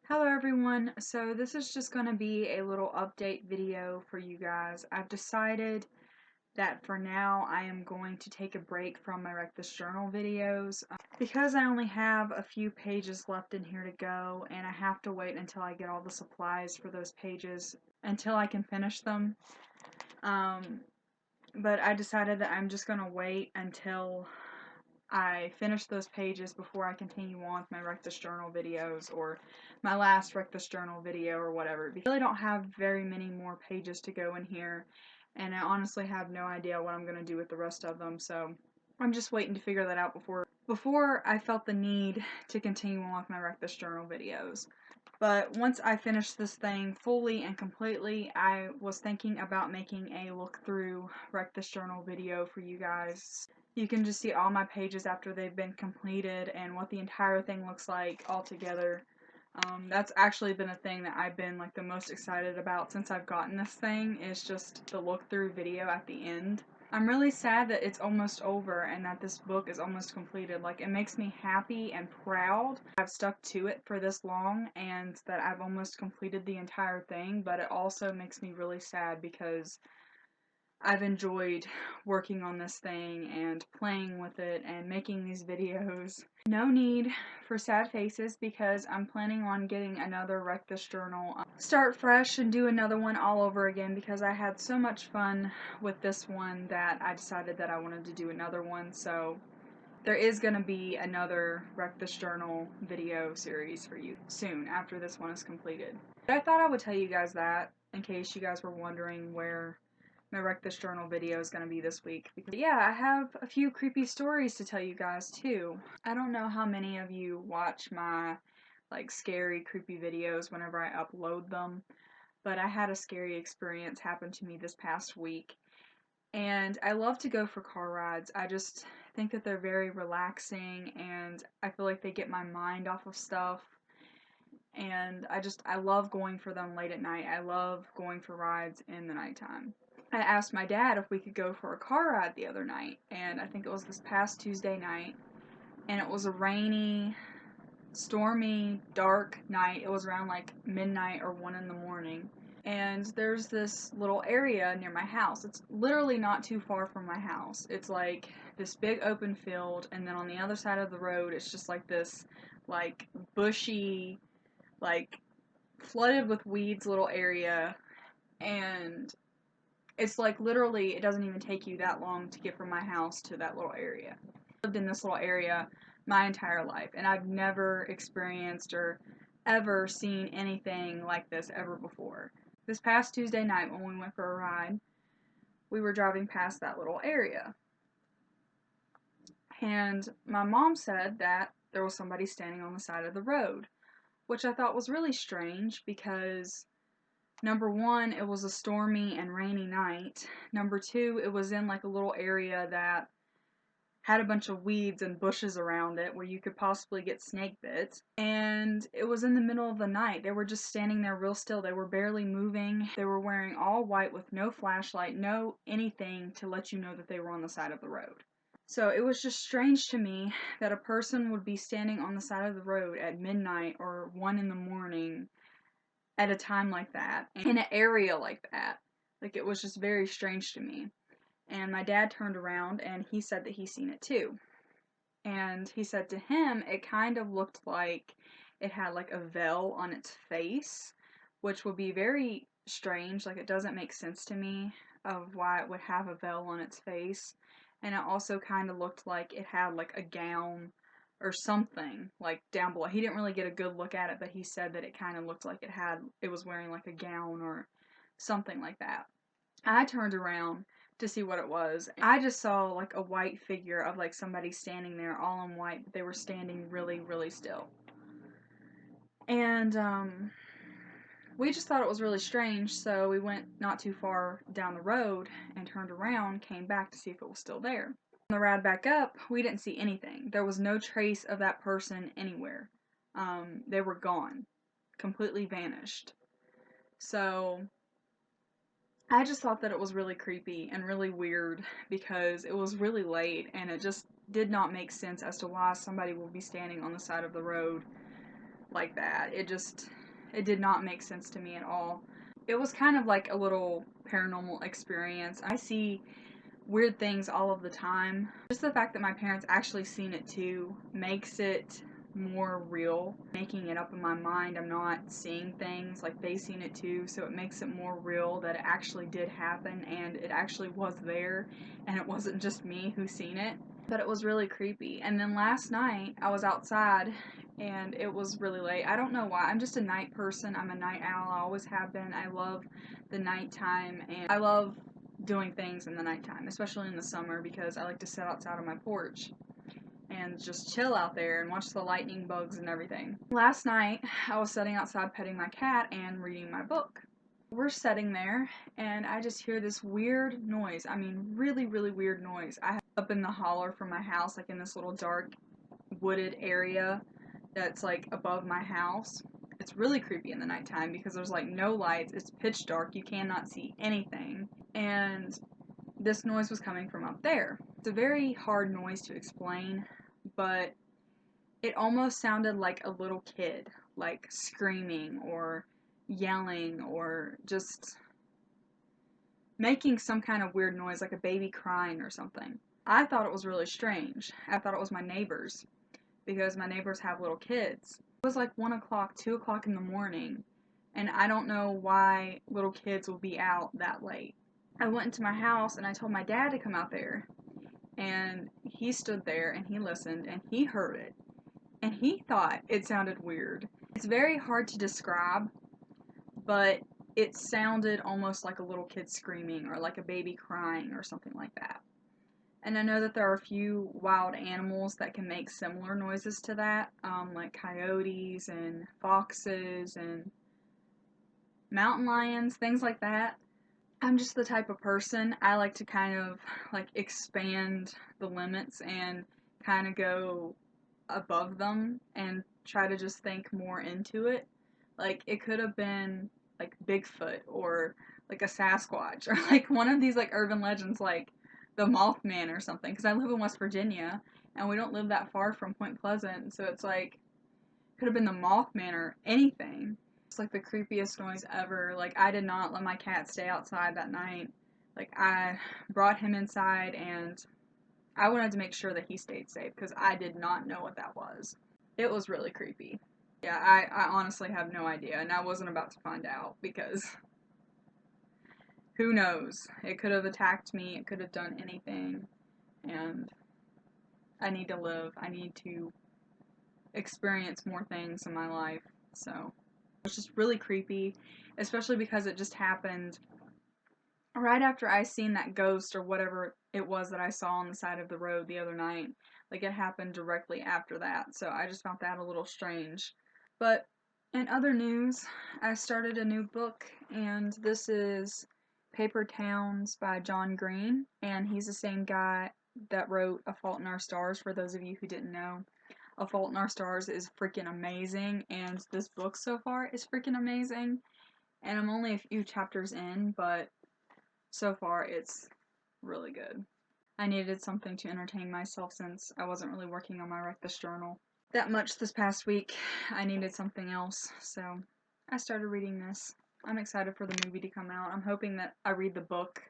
Hello everyone, so this is just going to be a little update video for you guys. I've decided that for now I am going to take a break from my Wreck This Journal videos because I only have a few pages left in here to go and I have to wait until I get all the supplies for those pages until I can finish them. But I decided that I'm just going to wait until I finish those pages before I continue on with my Wreck This Journal videos or my last Wreck This Journal video or whatever. Because I really don't have very many more pages to go in here, and I honestly have no idea what I'm going to do with the rest of them, so I'm just waiting to figure that out before I felt the need to continue on with my Wreck This Journal videos. But once I finish this thing fully and completely, I was thinking about making a look through Wreck This Journal video for you guys. You can just see all my pages after they've been completed and what the entire thing looks like all together. That's actually been a thing that I've been like the most excited about since I've gotten this thing, is just the look through video at the end. I'm really sad that it's almost over and that this book is almost completed. Like, it makes me happy and proud I've stuck to it for this long and that I've almost completed the entire thing, but it also makes me really sad because I've enjoyed working on this thing and playing with it and making these videos. No need for sad faces because I'm planning on getting another Wreck This Journal. Start fresh and do another one all over again because I had so much fun with this one that I decided that I wanted to do another one. So there is going to be another Wreck This Journal video series for you soon after this one is completed. But I thought I would tell you guys that in case you guys were wondering where my Wreck This Journal video is going to be this week. Because, yeah, I have a few creepy stories to tell you guys too. I don't know how many of you watch my like scary creepy videos whenever I upload them, but I had a scary experience happen to me this past week. And I love to go for car rides. I just think that they're very relaxing and I feel like they get my mind off of stuff. And I love going for them late at night. I love going for rides in the nighttime. I asked my dad if we could go for a car ride the other night, and I think it was this past Tuesday night, and it was a rainy, stormy, dark night. It was around like midnight or 1 in the morning, and there's this little area near my house. It's literally not too far from my house. It's like this big open field, and then on the other side of the road, it's just like this, like, bushy, like, flooded with weeds little area, and it's like literally it doesn't even take you that long to get from my house to that little area. I've lived in this little area my entire life and I've never experienced or ever seen anything like this ever before. This past Tuesday night when we went for a ride, we were driving past that little area. And my mom said that there was somebody standing on the side of the road, which I thought was really strange because number one, it was a stormy and rainy night. Number two, it was in like a little area that had a bunch of weeds and bushes around it where you could possibly get snake bit. And it was in the middle of the night. They were just standing there real still. They were barely moving. They were wearing all white with no flashlight, no anything to let you know that they were on the side of the road. So it was just strange to me that a person would be standing on the side of the road at midnight or 1 in the morning at a time like that, in an area like that. Like, it was just very strange to me. And my dad turned around and he said that he seen it too. And he said to him, it kind of looked like it had like a veil on its face, which would be very strange. Like, it doesn't make sense to me of why it would have a veil on its face. And it also kind of looked like it had like a gown or something like down below. He didn't really get a good look at it, but he said that it kind of looked like it was wearing like a gown or something like that. I turned around to see what it was. I just saw like a white figure of like somebody standing there all in white, but they were standing really, really still. And we just thought it was really strange, so we went not too far down the road and turned around, came back to see if it was still there. On the ride back up, we didn't see anything. There was no trace of that person anywhere. They were gone. Completely vanished. So I just thought that it was really creepy and really weird because it was really late and it just did not make sense as to why somebody would be standing on the side of the road like that. It did not make sense to me at all. It was kind of like a little paranormal experience. I see weird things all of the time. Just the fact that my parents actually seen it too makes it more real. Making it up in my mind, I'm not seeing things like they seen it too, so it makes it more real that it actually did happen and it actually was there and it wasn't just me who seen it. But it was really creepy. And then last night I was outside and it was really late. I don't know why. I'm just a night person. I'm a night owl. I always have been. I love the nighttime and I love doing things in the nighttime, especially in the summer, because I like to sit outside on my porch and just chill out there and watch the lightning bugs and everything. Last night, I was sitting outside petting my cat and reading my book. We're sitting there, and I just hear this weird noise. I mean, really, really weird noise. I have up in the holler from my house, like in this little dark wooded area that's like above my house. It's really creepy in the nighttime because there's like no lights. It's pitch dark. You cannot see anything. And this noise was coming from up there. It's a very hard noise to explain, but it almost sounded like a little kid, like screaming or yelling or just making some kind of weird noise, like a baby crying or something. I thought it was really strange. I thought it was my neighbors, because my neighbors have little kids. It was like 1 o'clock, 2 o'clock in the morning, and I don't know why little kids will be out that late. I went into my house and I told my dad to come out there, and he stood there and he listened and he heard it, and he thought it sounded weird. It's very hard to describe, but it sounded almost like a little kid screaming or like a baby crying or something like that. And I know that there are a few wild animals that can make similar noises to that, like coyotes and foxes and mountain lions, things like that. I'm just the type of person, I like to kind of like expand the limits and kind of go above them and try to just think more into it. Like, it could have been like Bigfoot or like a Sasquatch or like one of these like urban legends like the Mothman or something, because I live in West Virginia and we don't live that far from Point Pleasant, so it's like could have been the Mothman or anything. It's like the creepiest noise ever. Like, I did not let my cat stay outside that night. Like, I brought him inside and I wanted to make sure that he stayed safe because I did not know what that was. It was really creepy. Yeah, I honestly have no idea, and I wasn't about to find out because who knows? It could have attacked me, it could have done anything, and I need to live. I need to experience more things in my life, so it's just really creepy, especially because it just happened right after I seen that ghost or whatever it was that I saw on the side of the road the other night. Like, it happened directly after that, so I just found that a little strange. But in other news, I started a new book, and this is Paper Towns by John Green, and he's the same guy that wrote A Fault in Our Stars, for those of you who didn't know. A Fault in Our Stars is freaking amazing, and this book so far is freaking amazing, and I'm only a few chapters in, but so far it's really good. I needed something to entertain myself since I wasn't really working on my Write This Journal that much this past week. I needed something else, so I started reading this. I'm excited for the movie to come out. I'm hoping that I read the book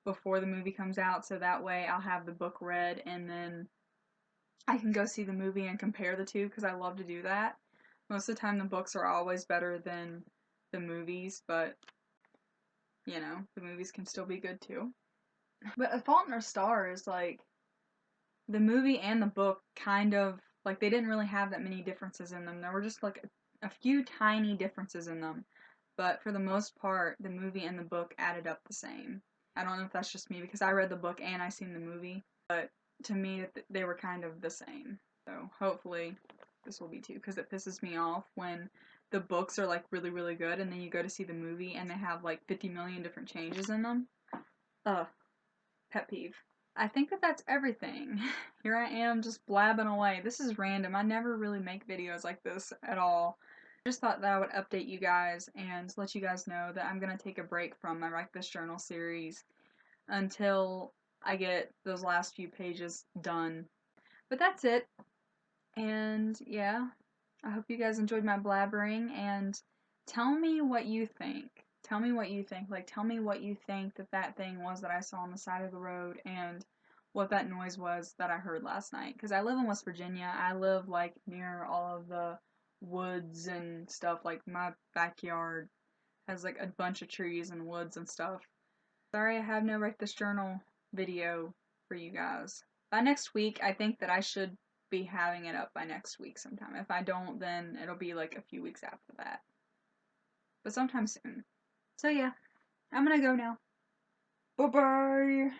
before the movie comes out, so that way I'll have the book read and then I can go see the movie and compare the two, because I love to do that. Most of the time the books are always better than the movies, but you know, the movies can still be good too. But A Fault in Our Stars, like, the movie and the book kind of, like, they didn't really have that many differences in them. There were just, like, a few tiny differences in them. But for the most part, the movie and the book added up the same. I don't know if that's just me, because I read the book and I seen the movie. But to me, they were kind of the same. So hopefully this will be too, because it pisses me off when the books are, like, really, really good, and then you go to see the movie and they have, like, 50 million different changes in them. Pet peeve. I think that that's everything. Here I am just blabbing away. This is random. I never really make videos like this at all. I just thought that I would update you guys and let you guys know that I'm going to take a break from my Write This Journal series until I get those last few pages done. But that's it. And yeah, I hope you guys enjoyed my blabbering, and tell me what you think. Tell me what you think. Like, tell me what you think that thing was that I saw on the side of the road, and what that noise was that I heard last night. Because I live in West Virginia. I live, like, near all of the woods and stuff. Like, my backyard has, like, a bunch of trees and woods and stuff. Sorry I have no Write This Journal video for you guys. By next week, I think that I should be having it up by next week sometime. If I don't, then it'll be like a few weeks after that. But sometime soon. So yeah, I'm gonna go now. Bye-bye!